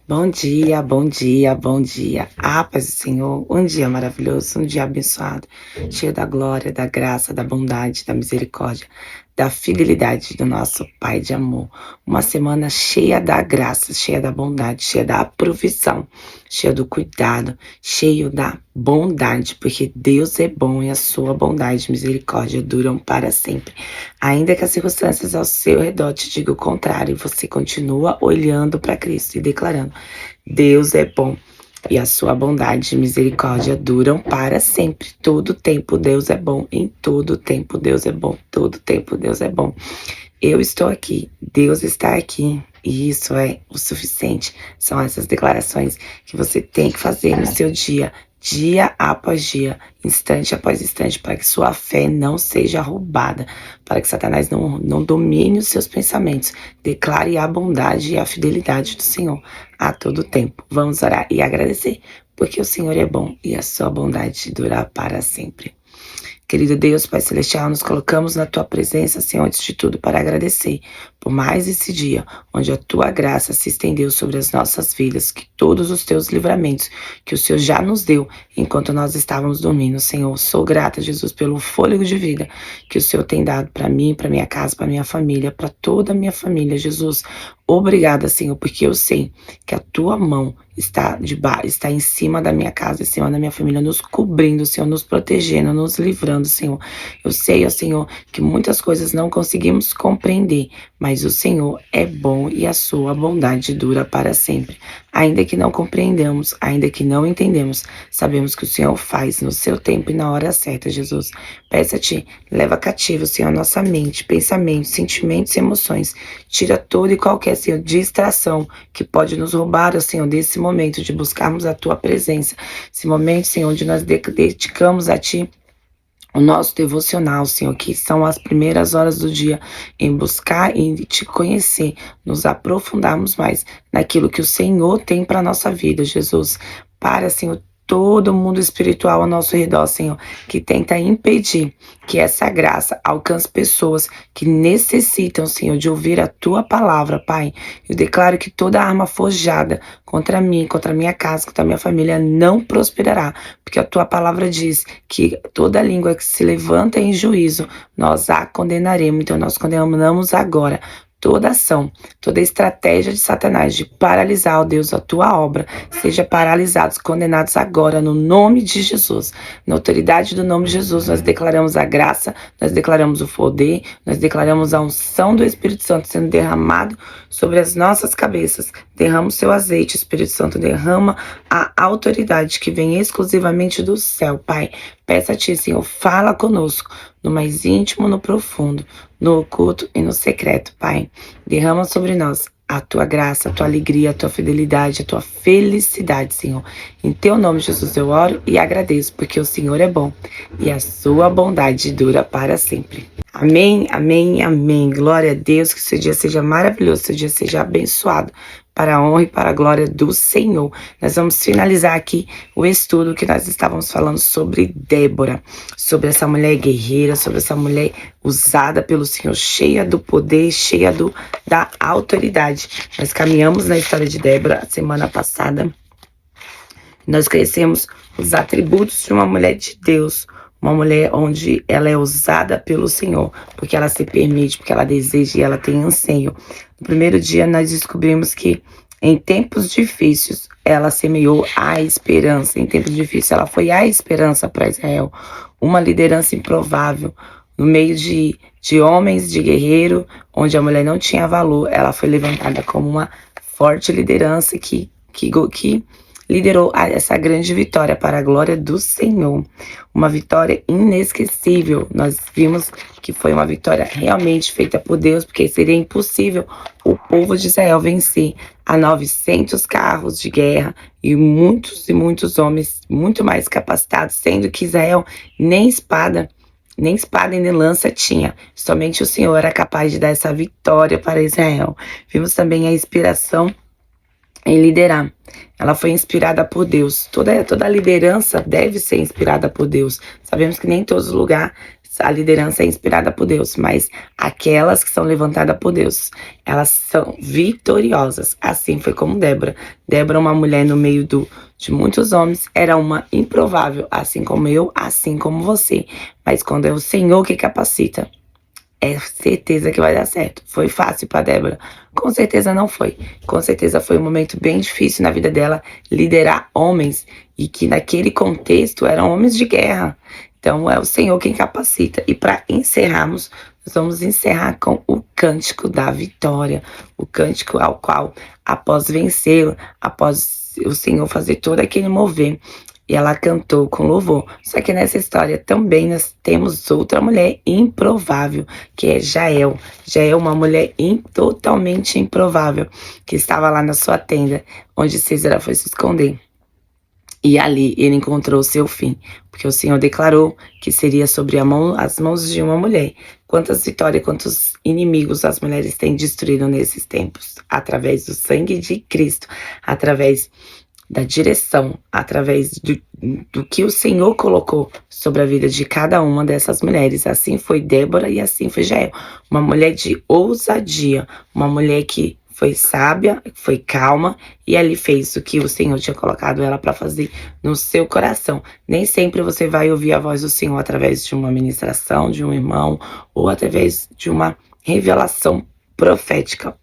Bom dia, bom dia, bom dia. A paz do Senhor, um dia maravilhoso, um dia abençoado, cheio da glória, da graça, da bondade, da misericórdia, da fidelidade do nosso Pai de amor. Uma semana cheia da graça, cheia da bondade, cheia da provisão, cheia do cuidado, cheio da bondade, porque Deus é bom e a sua bondade e misericórdia duram para sempre. Ainda que as circunstâncias ao seu redor te digam o contrário, você continua olhando para Cristo e declarando: Deus é bom e a sua bondade e misericórdia duram para sempre. Todo tempo Deus é bom, em todo tempo Deus é bom, todo tempo Deus é bom. Eu estou aqui, Deus está aqui, e isso é o suficiente. São essas declarações que você tem que fazer no seu dia, dia após dia, instante após instante, para que sua fé não seja roubada, para que Satanás não domine os seus pensamentos. Declare a bondade e a fidelidade do Senhor a todo tempo. Vamos orar e agradecer, porque o Senhor é bom e a sua bondade dura para sempre. Querido Deus, Pai Celestial, nos colocamos na Tua presença, Senhor, antes de tudo, para agradecer por mais esse dia, onde a Tua graça se estendeu sobre as nossas vidas, que todos os Teus livramentos que o Senhor já nos deu enquanto nós estávamos dormindo, Senhor. Sou grata, Jesus, pelo fôlego de vida que o Senhor tem dado para mim, para minha casa, para minha família, para toda a minha família, Jesus. Obrigada, Senhor, porque eu sei que a Tua mão está em cima da minha casa, em cima da minha família, nos cobrindo, Senhor, nos protegendo, nos livrando, Senhor. Eu sei, ó Senhor, que muitas coisas não conseguimos compreender, mas o Senhor é bom e a sua bondade dura para sempre. Ainda que não compreendamos, ainda que não entendemos, sabemos que o Senhor faz no seu tempo e na hora certa, Jesus. Peço-te, leva cativo, Senhor, nossa mente, pensamentos, sentimentos e emoções. Tira toda e qualquer, Senhor, distração que pode nos roubar, Senhor, desse momento de buscarmos a Tua presença. Esse momento, Senhor, onde nós dedicamos a Ti o nosso devocional, Senhor, que são as primeiras horas do dia, em buscar e Te conhecer, nos aprofundarmos mais naquilo que o Senhor tem para a nossa vida, Jesus. Para, Senhor, todo mundo espiritual ao nosso redor, Senhor, que tenta impedir que essa graça alcance pessoas que necessitam, Senhor, de ouvir a Tua palavra, Pai. Eu declaro que toda arma forjada contra mim, contra a minha casa, contra a minha família, não prosperará, porque a Tua palavra diz que toda língua que se levanta em juízo, nós a condenaremos. Então, nós condenamos agora toda ação, toda estratégia de Satanás de paralisar, ó Deus, a Tua obra, seja paralisados, condenados agora, no nome de Jesus. Na autoridade do nome de Jesus, nós declaramos a graça, nós declaramos o poder, nós declaramos a unção do Espírito Santo sendo derramado sobre as nossas cabeças. Derrama o Seu azeite, Espírito Santo, derrama a autoridade que vem exclusivamente do céu, Pai. Peço a Ti, Senhor, fala conosco, no mais íntimo, no profundo, no oculto e no secreto, Pai. Derrama sobre nós a Tua graça, a Tua alegria, a Tua fidelidade, a Tua felicidade, Senhor. Em Teu nome, Jesus, eu oro e agradeço, porque o Senhor é bom e a Sua bondade dura para sempre. Amém, amém, amém. Glória a Deus, que seu dia seja maravilhoso, seu dia seja abençoado, para a honra e para a glória do Senhor. Nós vamos finalizar aqui o estudo que nós estávamos falando sobre Débora, sobre essa mulher guerreira, sobre essa mulher usada pelo Senhor, cheia do poder, cheia da autoridade. Nós caminhamos na história de Débora semana passada. Nós conhecemos os atributos de uma mulher de Deus, uma mulher onde ela é usada pelo Senhor, porque ela se permite, porque ela deseja e ela tem anseio. No primeiro dia nós descobrimos que em tempos difíceis ela semeou a esperança. Em tempos difíceis ela foi a esperança para Israel. Uma liderança improvável. No meio de homens, de guerreiro, onde a mulher não tinha valor, ela foi levantada como uma forte liderança que liderou essa grande vitória para a glória do Senhor. Uma vitória inesquecível. Nós vimos que foi uma vitória realmente feita por Deus, porque seria impossível o povo de Israel vencer a 900 carros de guerra e muitos homens muito mais capacitados, sendo que Israel nem espada e nem lança tinha. Somente o Senhor era capaz de dar essa vitória para Israel. Vimos também a inspiração em liderar. Ela foi inspirada por Deus. Toda liderança deve ser inspirada por Deus. Sabemos que nem todos os lugares a liderança é inspirada por Deus, mas aquelas que são levantadas por Deus, elas são vitoriosas. Assim foi como Débora. Débora, uma mulher no meio de muitos homens, era uma improvável, assim como eu, assim como você. Mas quando é o Senhor que capacita, é certeza que vai dar certo. Foi fácil para Débora? Com certeza não foi. Com certeza foi um momento bem difícil na vida dela liderar homens e que naquele contexto eram homens de guerra. Então é o Senhor quem capacita. E para encerrarmos, nós vamos encerrar com o cântico da vitória, o cântico ao qual, após vencê-lo, após o Senhor fazer todo aquele mover, e ela cantou com louvor. Só que nessa história também nós temos outra mulher improvável, que é Jael. Jael, uma mulher totalmente improvável, que estava lá na sua tenda, onde Císara foi se esconder. E ali ele encontrou o seu fim, porque o Senhor declarou que seria sobre as mãos de uma mulher. Quantas vitórias, quantos inimigos as mulheres têm destruído nesses tempos, através do sangue de Cristo, através da direção, através do que o Senhor colocou sobre a vida de cada uma dessas mulheres. Assim foi Débora e assim foi Jael. Uma mulher de ousadia, uma mulher que foi sábia, foi calma e ali fez o que o Senhor tinha colocado ela para fazer no seu coração. Nem sempre você vai ouvir a voz do Senhor através de uma ministração, de um irmão ou através de uma revelação profética.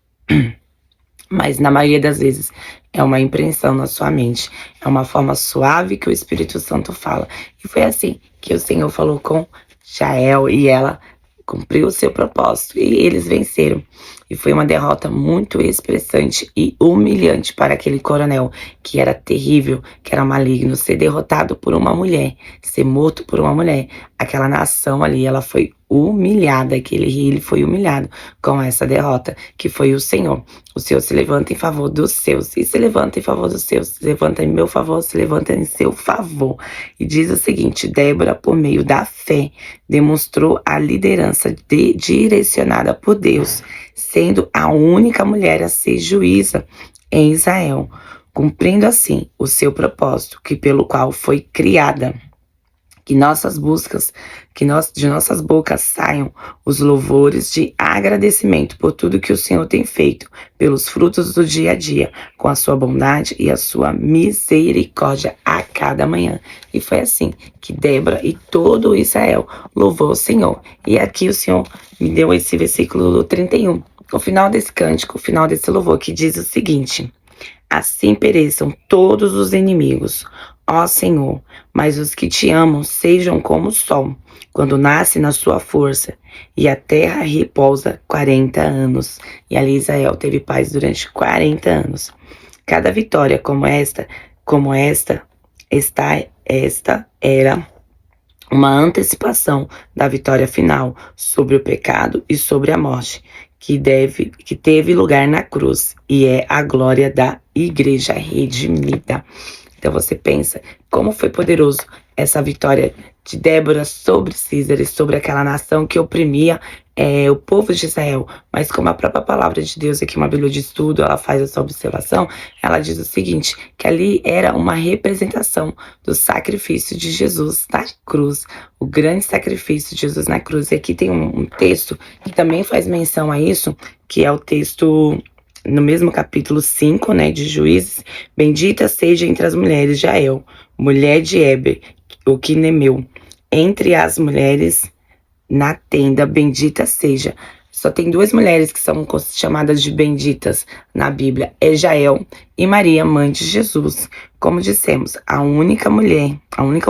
Mas na maioria das vezes é uma impressão na sua mente, é uma forma suave que o Espírito Santo fala. E foi assim que o Senhor falou com Jael e ela cumpriu o seu propósito e eles venceram. E foi uma derrota muito expressante e humilhante para aquele coronel, que era terrível, que era maligno, ser derrotado por uma mulher, ser morto por uma mulher. Aquela nação ali, ela foi humilhada, aquele rei, ele foi humilhado com essa derrota, que foi o Senhor. O Senhor se levanta em favor dos seus, e se levanta em favor dos seus, se levanta em meu favor, se levanta em seu favor. E diz o seguinte: Débora, por meio da fé, demonstrou a liderança direcionada por Deus, sendo a única mulher a ser juíza em Israel, cumprindo assim o seu propósito, que pelo qual foi criada. Que nossas buscas, de nossas bocas saiam os louvores de agradecimento por tudo que o Senhor tem feito, pelos frutos do dia a dia, com a sua bondade e a sua misericórdia a cada manhã. E foi assim que Débora e todo Israel louvou o Senhor. E aqui o Senhor me deu esse versículo 31, o final desse cântico, o final desse louvor, que diz o seguinte: assim pereçam todos os inimigos, ó Senhor, mas os que te amam sejam como o sol, quando nasce na sua força, e a terra repousa 40 anos. E ali Israel teve paz durante 40 anos. Cada vitória como esta era uma antecipação da vitória final sobre o pecado e sobre a morte, que teve lugar na cruz, e é a glória da igreja redimida. Então você pensa como foi poderoso essa vitória de Débora sobre Císara e sobre aquela nação que oprimia o povo de Israel. Mas como a própria palavra de Deus aqui, uma Bíblia de estudo, ela faz essa observação, ela diz o seguinte, que ali era uma representação do sacrifício de Jesus na cruz, o grande sacrifício de Jesus na cruz. E aqui tem um texto que também faz menção a isso, que é o texto no mesmo capítulo 5, né, de Juízes: bendita seja entre as mulheres Jael, mulher de Heber, o quinemeu, entre as mulheres na tenda, bendita seja. Só tem duas mulheres que são chamadas de benditas na Bíblia, é Jael e Maria, mãe de Jesus. Como dissemos, a única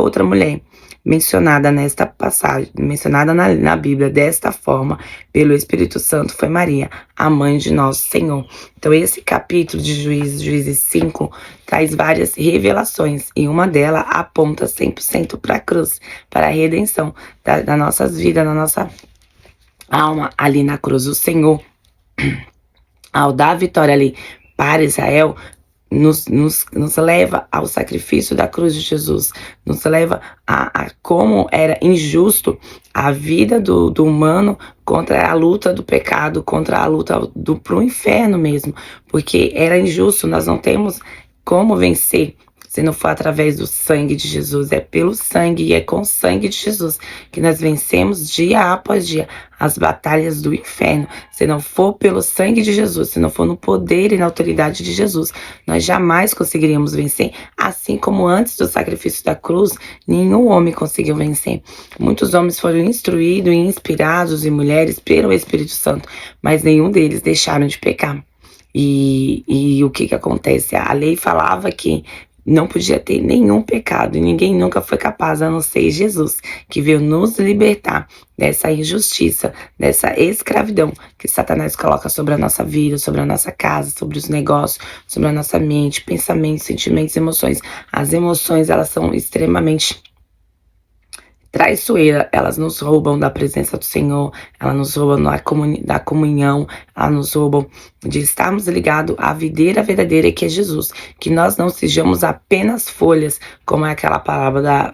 outra mulher mencionada nesta passagem, mencionada na Bíblia desta forma, pelo Espírito Santo, foi Maria, a mãe de nosso Senhor. Então esse capítulo de Juízes 5, traz várias revelações, e uma delas aponta 100% para a cruz, para a redenção das nossas vidas, da nossa alma ali na cruz. O Senhor, ao dar a vitória ali para Israel, nos leva ao sacrifício da cruz de Jesus, nos leva a como era injusto a vida do humano contra a luta do pecado, contra a luta pro inferno mesmo, porque era injusto. Nós não temos como vencer se não for através do sangue de Jesus. É pelo sangue e é com o sangue de Jesus que nós vencemos dia após dia as batalhas do inferno. Se não for pelo sangue de Jesus, se não for no poder e na autoridade de Jesus, nós jamais conseguiríamos vencer. Assim como antes do sacrifício da cruz, nenhum homem conseguiu vencer. Muitos homens foram instruídos e inspirados, e mulheres, pelo Espírito Santo, mas nenhum deles deixaram de pecar. E o que acontece? A lei falava que não podia ter nenhum pecado, e ninguém nunca foi capaz, a não ser Jesus, que veio nos libertar dessa injustiça, dessa escravidão que Satanás coloca sobre a nossa vida, sobre a nossa casa, sobre os negócios, sobre a nossa mente, pensamentos, sentimentos, emoções. As emoções, elas são extremamente traiçoeira, elas nos roubam da presença do Senhor, elas nos roubam da comunhão, elas nos roubam de estarmos ligados à videira verdadeira que é Jesus, que nós não sejamos apenas folhas, como é aquela palavra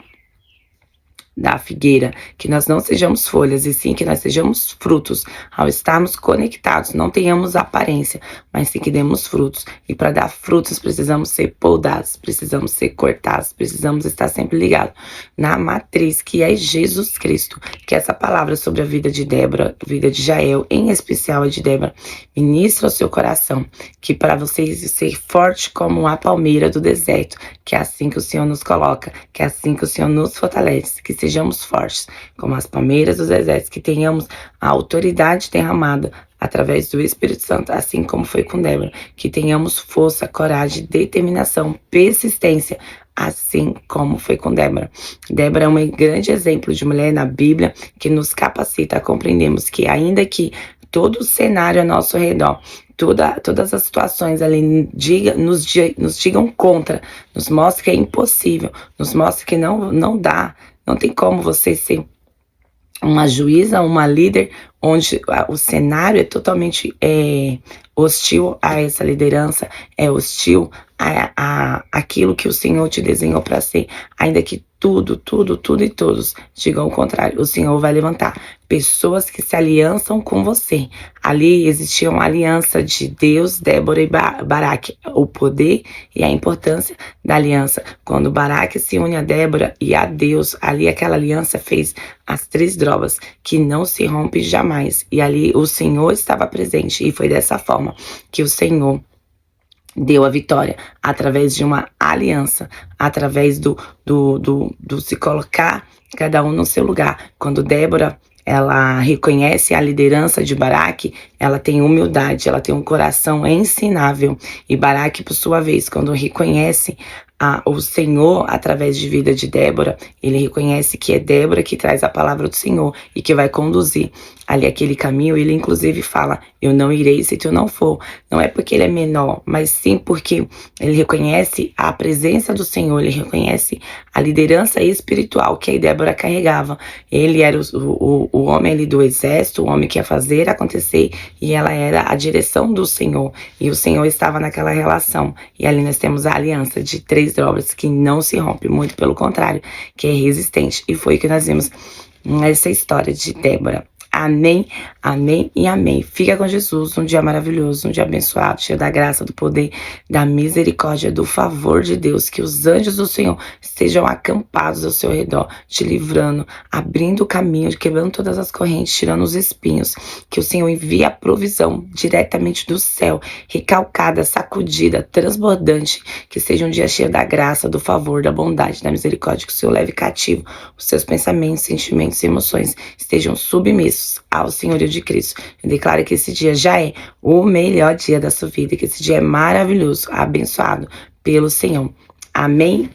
da figueira, que nós não sejamos folhas, e sim que nós sejamos frutos. Ao estarmos conectados, não tenhamos aparência, mas sim que demos frutos. E para dar frutos, precisamos ser podados, precisamos ser cortados, precisamos estar sempre ligados na matriz, que é Jesus Cristo. Que essa palavra sobre a vida de Débora, a vida de Jael, em especial a de Débora, ministra o seu coração, que para vocês ser forte como a palmeira do deserto, que é assim que o Senhor nos coloca, que é assim que o Senhor nos fortalece, que sejamos fortes como as palmeiras dos desertos, que tenhamos a autoridade derramada através do Espírito Santo, assim como foi com Débora, que tenhamos força, coragem, determinação, persistência, assim como foi com Débora. Débora é um grande exemplo de mulher na Bíblia que nos capacita a compreendermos que, ainda que todo o cenário ao nosso redor, todas as situações ali nos digam contra, nos mostra que é impossível, nos mostra que não dá, não tem como você ser uma juíza, uma líder, onde o cenário é totalmente hostil a essa liderança, é hostil a aquilo que o Senhor te desenhou para ser, ainda que tudo e todos digam o contrário. O Senhor vai levantar pessoas que se aliançam com você. Ali existia uma aliança de Deus, Débora e Baraque, o poder e a importância da aliança. Quando Baraque se une a Débora e a Deus, ali aquela aliança fez as 3 dobras, que não se rompe jamais. E ali o Senhor estava presente, e foi dessa forma que o Senhor deu a vitória, através de uma aliança, através do se colocar cada um no seu lugar. Quando Débora, ela reconhece a liderança de Baraque, ela tem humildade, ela tem um coração ensinável. E Baraque, por sua vez, quando reconhece o Senhor através de vida de Débora, ele reconhece que é Débora que traz a palavra do Senhor e que vai conduzir ali aquele caminho. Ele inclusive fala: eu não irei se tu não for. Não é porque ele é menor, mas sim porque ele reconhece a presença do Senhor, ele reconhece a liderança espiritual que a Débora carregava. Ele era o homem ali do exército, o homem que ia fazer acontecer, e ela era a direção do Senhor, e o Senhor estava naquela relação. E ali nós temos a aliança de 3 dobras que não se rompe, muito pelo contrário, que é resistente. E foi o que nós vimos nessa história de Débora. Amém, amém e amém. Fica com Jesus, um dia maravilhoso, um dia abençoado, cheio da graça, do poder, da misericórdia, do favor de Deus. Que os anjos do Senhor estejam acampados ao seu redor, te livrando, abrindo o caminho, quebrando todas as correntes, tirando os espinhos. Que o Senhor envie a provisão diretamente do céu, recalcada, sacudida, transbordante. Que seja um dia cheio da graça, do favor, da bondade, da misericórdia. Que o Senhor leve cativo os seus pensamentos, sentimentos e emoções estejam submissos ao senhorio de Cristo. Eu declaro que esse dia já é o melhor dia da sua vida, que esse dia é maravilhoso, abençoado pelo Senhor. Amém?